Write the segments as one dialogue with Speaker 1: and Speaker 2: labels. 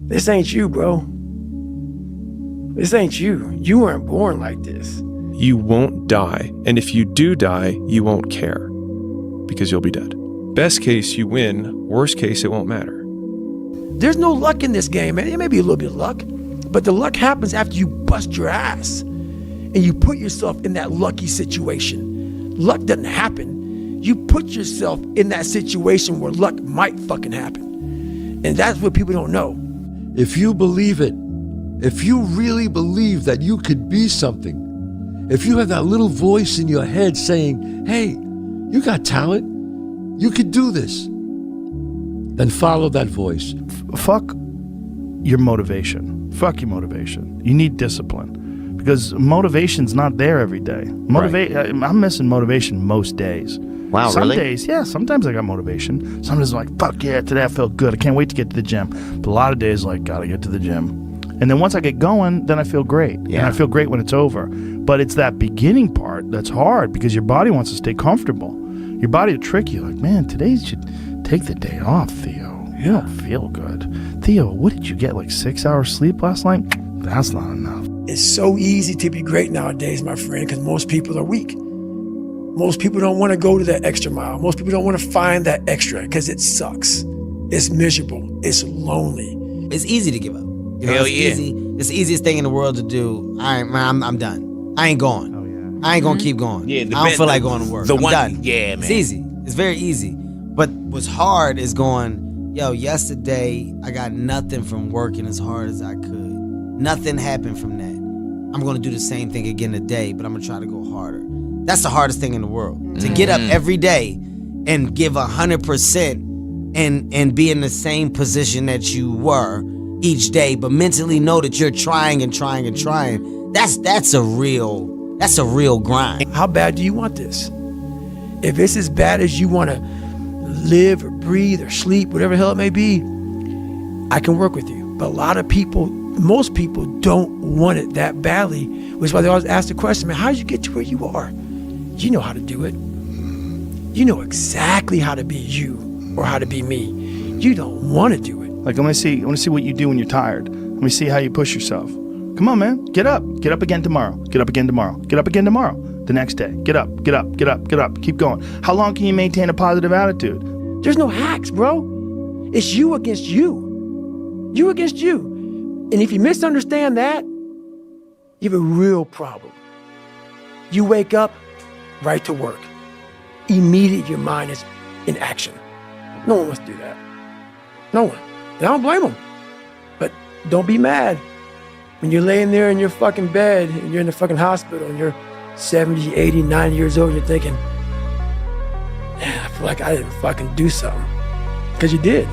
Speaker 1: This ain't you, bro. This ain't you. You weren't born like this.
Speaker 2: You won't die, and if you do die, you won't care, because you'll be dead. Best case, you win. Worst case, it won't matter.
Speaker 1: There's no luck in this game, man. It may be a little bit of luck, but the luck happens after you bust your ass and you put yourself in that lucky situation. Luck doesn't happen. You put yourself in that situation where luck might fucking happen. And that's what people don't know.
Speaker 3: If you believe it, if you really believe that you could be something, if you have that little voice in your head saying, hey, you got talent, you could do this, then follow that voice.
Speaker 4: Fuck your motivation. Fuck your motivation. You need discipline, because motivation's not there every day. I'm missing motivation most days.
Speaker 5: Wow,
Speaker 4: Some
Speaker 5: really?
Speaker 4: days, yeah, sometimes I got motivation. Sometimes I'm like, fuck yeah, today I felt good. I can't wait to get to the gym. But a lot of days, like, gotta get to the gym. And then once I get going, then I feel great.
Speaker 5: Yeah.
Speaker 4: And I feel great when it's over. But it's that beginning part that's hard, because your body wants to stay comfortable. Your body will trick you, like, man, today you should take the day off, Theo. You don't feel good. Theo, what did you get, like 6 hours sleep last night? That's not enough.
Speaker 1: It's so easy to be great nowadays, my friend, because most people are weak. Most people don't want to go to that extra mile. Most people don't want to find that extra because it sucks. It's miserable. It's lonely.
Speaker 6: It's easy to give up. You know,
Speaker 7: Hell
Speaker 6: it's
Speaker 7: yeah.
Speaker 6: easy. It's the easiest thing in the world to do. I'm done. I ain't going.
Speaker 4: Oh, yeah.
Speaker 6: I ain't gonna keep going.
Speaker 7: Yeah,
Speaker 6: I don't feel like going to work. I'm done.
Speaker 7: Yeah, man.
Speaker 6: It's easy. It's very easy. But what's hard is going, yo, yesterday I got nothing from working as hard as I could. Nothing happened from that. I'm gonna do the same thing again today, but I'm gonna try to go harder. That's the hardest thing in the world. To get up every day and give 100% and be in the same position that you were each day, but mentally know that you're trying and trying and trying. That's a real grind.
Speaker 1: How bad do you want this? If it's as bad as you want to live or breathe or sleep, whatever the hell it may be, I can work with you. But a lot of people, most people don't want it that badly, which is why they always ask the question, man, how did you get to where you are? You know how to do it. You know exactly how to be you or how to be me. You don't want to do it.
Speaker 4: Like, I want to see what you do when you're tired. Let me see how you push yourself. Come on, man. Get up. Get up again tomorrow. Get up again tomorrow. Get up again tomorrow. The next day. Get up. Get up. Get up. Get up. Keep going. How long can you maintain a positive attitude?
Speaker 1: There's no hacks, bro. It's you against you. You against you. And if you misunderstand that, you have a real problem. You wake up, right to work. Immediately your mind is in action. No one wants to do that. No one. And I don't blame them. But don't be mad. When you're laying there in your fucking bed and you're in the fucking hospital and you're 70, 80, 90 years old and you're thinking, man, I feel like I didn't fucking do something. Because you did.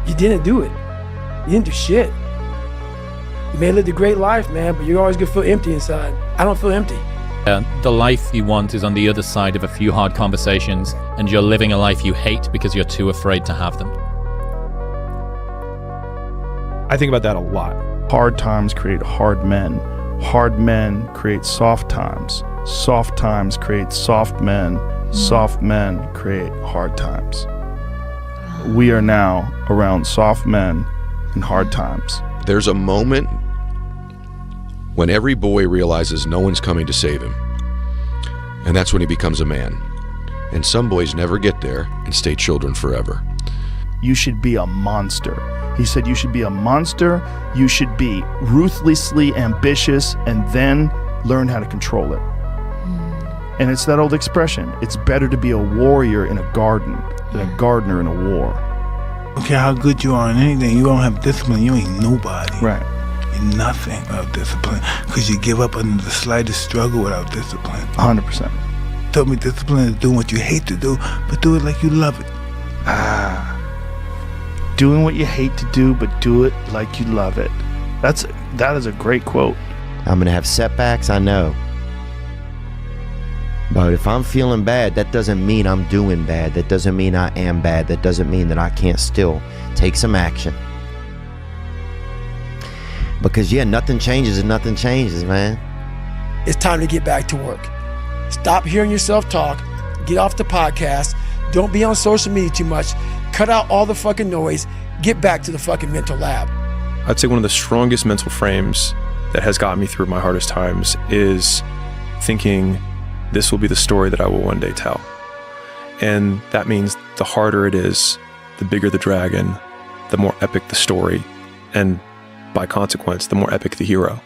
Speaker 1: You didn't do it. You didn't do shit. You may have lived a great life, man, but you're always gonna feel empty inside. I don't feel empty.
Speaker 8: The life you want is on the other side of a few hard conversations, and you're living a life you hate because you're too afraid to have them.
Speaker 2: I think about that a lot.
Speaker 4: Hard times create hard men. Hard men create soft times. Soft times create soft men. Soft men create hard times. We are now around soft men in hard times.
Speaker 9: There's a moment when every boy realizes no one's coming to save him. And that's when he becomes a man. And some boys never get there and stay children forever.
Speaker 4: You should be a monster. He said you should be a monster, you should be ruthlessly ambitious, and then learn how to control it. And it's that old expression, it's better to be a warrior in a garden than a gardener in a war.
Speaker 10: I don't care how good you are in anything, you don't have discipline, you ain't nobody.
Speaker 4: Right.
Speaker 10: You're nothing without discipline, because you give up under the slightest struggle without discipline.
Speaker 4: 100%.
Speaker 10: Told me discipline is doing what you hate to do, but do it like you love it.
Speaker 4: Doing what you hate to do, but do it like you love it. That is a great quote.
Speaker 5: I'm going to have setbacks, I know. But if I'm feeling bad, that doesn't mean I'm doing bad. That doesn't mean I am bad. That doesn't mean that I can't still take some action. Because, yeah, nothing changes and nothing changes, man.
Speaker 1: It's time to get back to work. Stop hearing yourself talk. Get off the podcast. Don't be on social media too much. Cut out all the fucking noise. Get back to the fucking mental lab.
Speaker 2: I'd say one of the strongest mental frames that has gotten me through my hardest times is thinking this will be the story that I will one day tell. And that means the harder it is, the bigger the dragon, the more epic the story, and by consequence, the more epic the hero.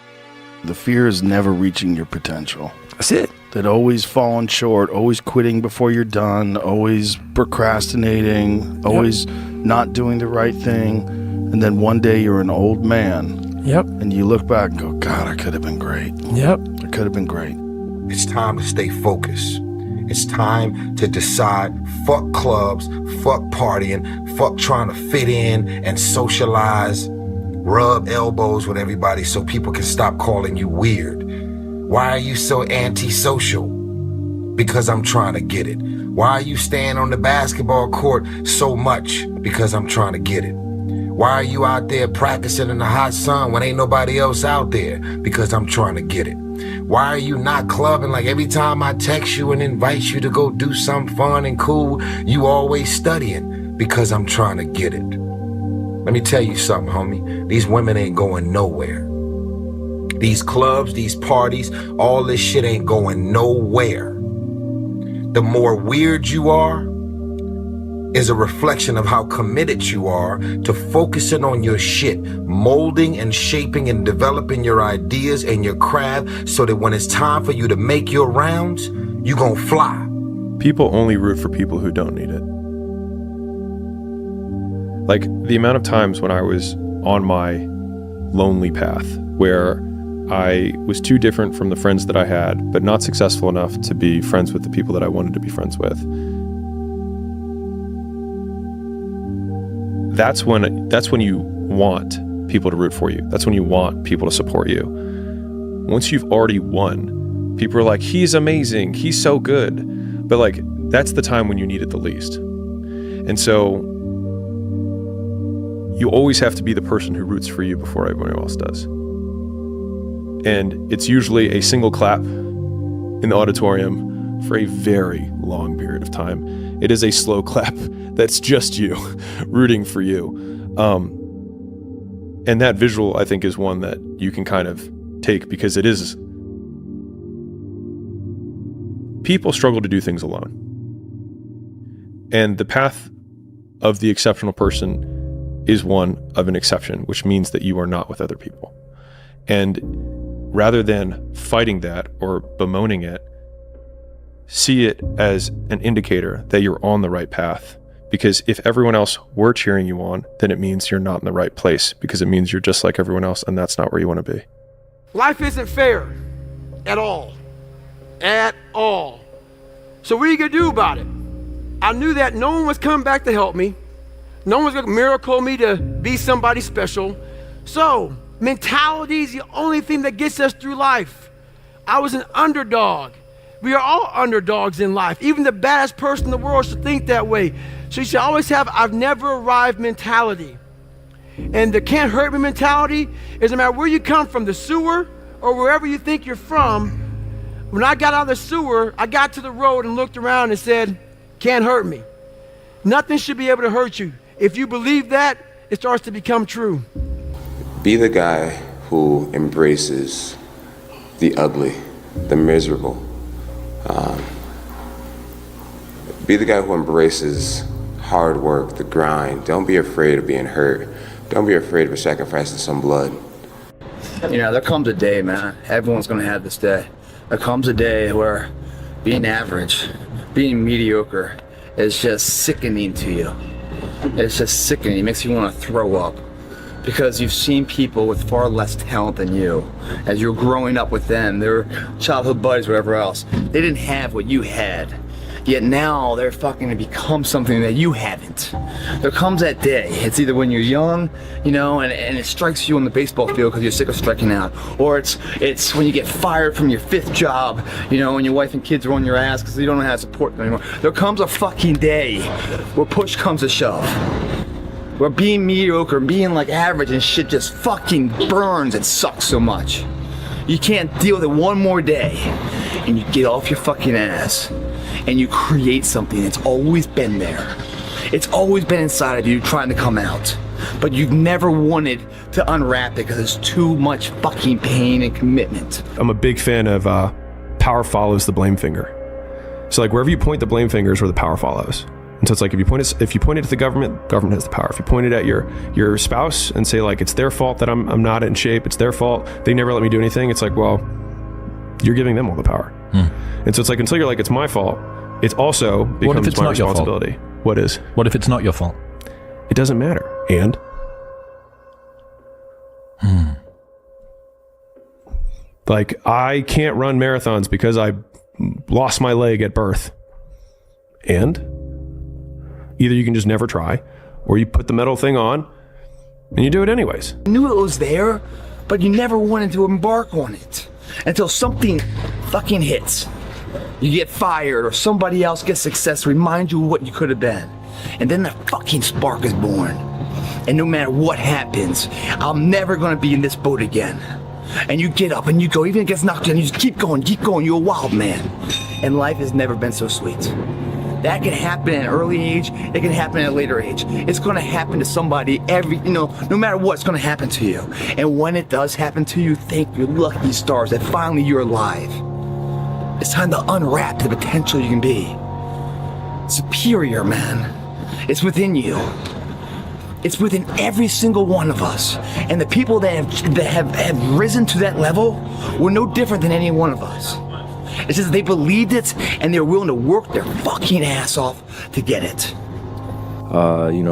Speaker 4: The fear is never reaching your potential.
Speaker 1: That's it.
Speaker 4: That always falling short, always quitting before you're done, always procrastinating, always not doing the right thing. And then one day you're an old man.
Speaker 1: Yep.
Speaker 4: And you look back and go, God, I could have been great.
Speaker 1: Yep.
Speaker 4: I could have been great.
Speaker 7: It's time to stay focused. It's time to decide, fuck clubs, fuck partying, fuck trying to fit in and socialize, rub elbows with everybody so people can stop calling you weird. Why are you so antisocial? Because I'm trying to get it. Why are you staying on the basketball court so much? Because I'm trying to get it. Why are you out there practicing in the hot sun when ain't nobody else out there? Because I'm trying to get it. Why are you not clubbing? Like every time I text you and invite you to go do something fun and cool, you always studying. Because I'm trying to get it. Let me tell you something, homie. These women ain't going nowhere. These clubs, these parties, all this shit ain't going nowhere. The more weird you are is a reflection of how committed you are to focusing on your shit, molding and shaping and developing your ideas and your craft so that when it's time for you to make your rounds, you gon' fly.
Speaker 2: People only root for people who don't need it. Like the amount of times when I was on my lonely path where I was too different from the friends that I had, but not successful enough to be friends with the people that I wanted to be friends with. That's when you want people to root for you. That's when you want people to support you. Once you've already won, people are like, he's amazing, he's so good. But like, that's the time when you need it the least. And so you always have to be the person who roots for you before everyone else does. And it's usually a single clap in the auditorium for a very long period of time. It is a slow clap that's just you rooting for you. And that visual, I think, is one that you can kind of take because it is. People struggle to do things alone. And the path of the exceptional person is one of an exception, which means that you are not with other people. And rather than fighting that or bemoaning it, see it as an indicator that you're on the right path. Because if everyone else were cheering you on, then it means you're not in the right place, because it means you're just like everyone else, and that's not where you want to be.
Speaker 1: Life isn't fair at all. At all. So what are you going to do about it? I knew that no one was coming back to help me. No one was going to miracle me to be somebody special. So mentality is the only thing that gets us through life. I was an underdog. We are all underdogs in life. Even the baddest person in the world should think that way. So you should always have I've never arrived mentality. And the can't hurt me mentality is no matter where you come from, the sewer or wherever you think you're from. When I got out of the sewer, I got to the road and looked around and said, can't hurt me. Nothing should be able to hurt you. If you believe that, it starts to become true.
Speaker 11: Be the guy who embraces the ugly, the miserable. Be the guy who embraces hard work, the grind. Don't be afraid of being hurt. Don't be afraid of sacrificing some blood.
Speaker 12: You know, there comes a day, man. Everyone's gonna have this day. There comes a day where being average, being mediocre is just sickening to you. It's just sickening. It makes you want to throw up. Because you've seen people with far less talent than you. As you're growing up with them, their childhood buddies, whatever else, they didn't have what you had. Yet now they're fucking to become something that you haven't. There comes that day. It's either when you're young, you know, and it strikes you on the baseball field because you're sick of striking out. Or it's when you get fired from your 5th job, you know, and your wife and kids are on your ass because you don't know how to support them anymore. There comes a fucking day where push comes to shove. Where being mediocre, being like average and shit just fucking burns and sucks so much. You can't deal with it one more day. And you get off your fucking ass. And you create something that's always been there. It's always been inside of you trying to come out. but you've never wanted to unwrap it because it's too much fucking pain and commitment.
Speaker 2: I'm a big fan of power follows the blame finger. So like wherever you point the blame finger is where the power follows. And so it's like if you point it at the government has the power. If you point it at your spouse and say like it's their fault that I'm not in shape, it's their fault, they never let me do anything, it's like, well, you're giving them all the power. And so it's like until you're like it's my fault, it also becomes my responsibility. What is?
Speaker 8: What if it's not your fault?
Speaker 2: It doesn't matter. And like I can't run marathons because I lost my leg at birth. And either you can just never try, or you put the metal thing on and you do it anyways.
Speaker 12: You knew it was there, but you never wanted to embark on it until something fucking hits. You get fired or somebody else gets success, remind you of what you could have been. And then the fucking spark is born. And no matter what happens, I'm never gonna be in this boat again. And you get up and you go, even if it gets knocked down, you just keep going, you're a wild man. And life has never been so sweet. That can happen at an early age, it can happen at a later age. It's gonna happen to somebody no matter what, it's gonna happen to you. And when it does happen to you, thank your lucky stars that finally you're alive. It's time to unwrap the potential you can be. Superior, man. It's within you. It's within every single one of us. And the people that have risen to that level were no different than any one of us. It's just that they believed it and they're willing to work their fucking ass off to get it.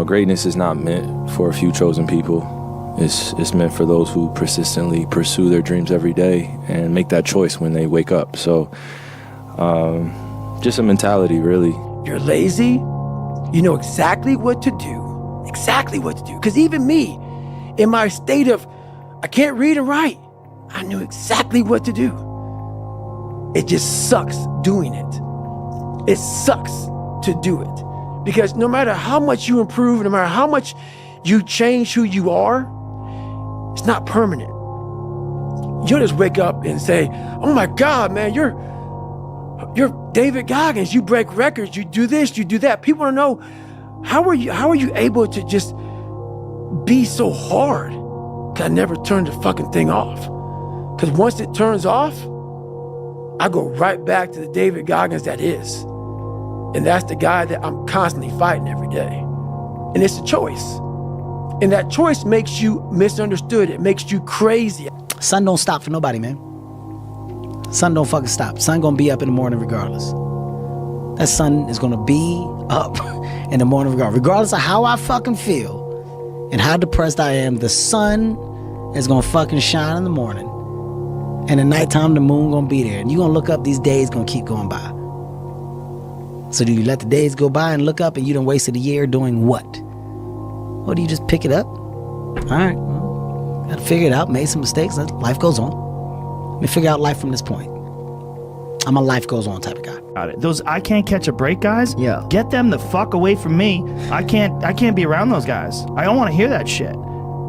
Speaker 13: Greatness is not meant for a few chosen people. It's meant for those who persistently pursue their dreams every day and make that choice when they wake up. So, just a mentality, really.
Speaker 1: You're lazy, you know exactly what to do. Exactly what to do. Because even me, in my state of, I can't read and write, I knew exactly what to do. It just sucks doing it. It sucks to do it. Because no matter how much you improve, no matter how much you change who you are, it's not permanent. You'll just wake up and say, oh my God, man, you're David Goggins. You break records, you do this, you do that. People want to know, how are you able to just be so hard? 'Cause I never turned the fucking thing off. Because once it turns off, I go right back to the David Goggins that is. And that's the guy that I'm constantly fighting every day. And it's a choice. And that choice makes you misunderstood. It makes you crazy.
Speaker 14: Sun don't stop for nobody, man. Sun don't fucking stop. Sun gonna be up in the morning regardless. That sun is gonna be up in the morning regardless of how I fucking feel and how depressed I am. The sun is gonna fucking shine in the morning. And at nighttime, the moon gonna be there. And you gonna look up, these days gonna keep going by. So do you let the days go by and look up and you done wasted a year doing what? Or do you just pick it up? All right, well, gotta figure it out, made some mistakes, life goes on. Let me figure out life from this point. I'm a life goes on type of guy.
Speaker 4: Got it. Those I can't catch a break guys,
Speaker 14: yeah.
Speaker 4: Get them the fuck away from me. I can't be around those guys. I don't want to hear that shit.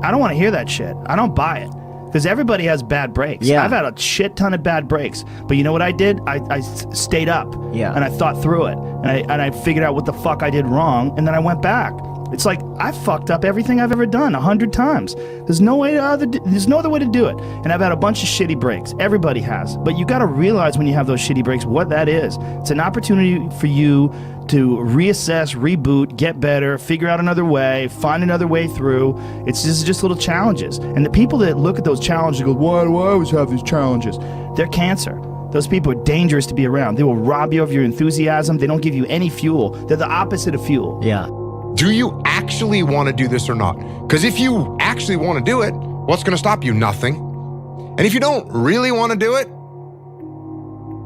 Speaker 4: I don't want to hear that shit. I don't buy it. Because everybody has bad breaks.
Speaker 14: Yeah.
Speaker 4: I've had a shit ton of bad breaks. But you know what I did? I stayed up.
Speaker 14: Yeah.
Speaker 4: And I thought through it. And I figured out what the fuck I did wrong. And then I went back. It's like I fucked up everything I've ever done 100 times. There's no other way to do it. And I've had a bunch of shitty breaks. Everybody has. But you got to realize when you have those shitty breaks what that is. It's an opportunity for you to reassess, reboot, get better, figure out another way, find another way through. It's just little challenges. And the people that look at those challenges go, why do I always have these challenges? They're cancer. Those people are dangerous to be around. They will rob you of your enthusiasm. They don't give you any fuel. They're the opposite of fuel.
Speaker 14: Yeah.
Speaker 15: Do you actually want to do this or not? Because if you actually want to do it, what's going to stop you? Nothing. And if you don't really want to do it,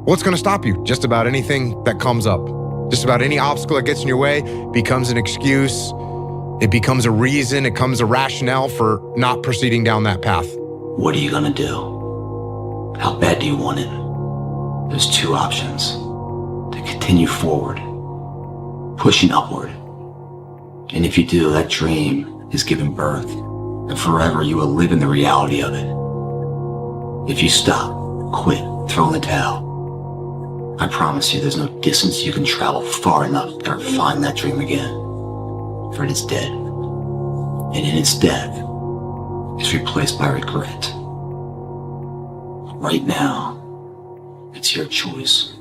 Speaker 15: what's going to stop you? Just about anything that comes up. Just about any obstacle that gets in your way becomes an excuse. It becomes a reason. It becomes a rationale for not proceeding down that path.
Speaker 16: What are you going to do? How bad do you want it? There's two options. To continue forward, pushing upward. And if you do, that dream is given birth, and forever you will live in the reality of it. If you stop, quit, throw in the towel, I promise you there's no distance you can travel far enough to ever find that dream again, for it is dead. and in its death is replaced by regret. Right now, it's your choice.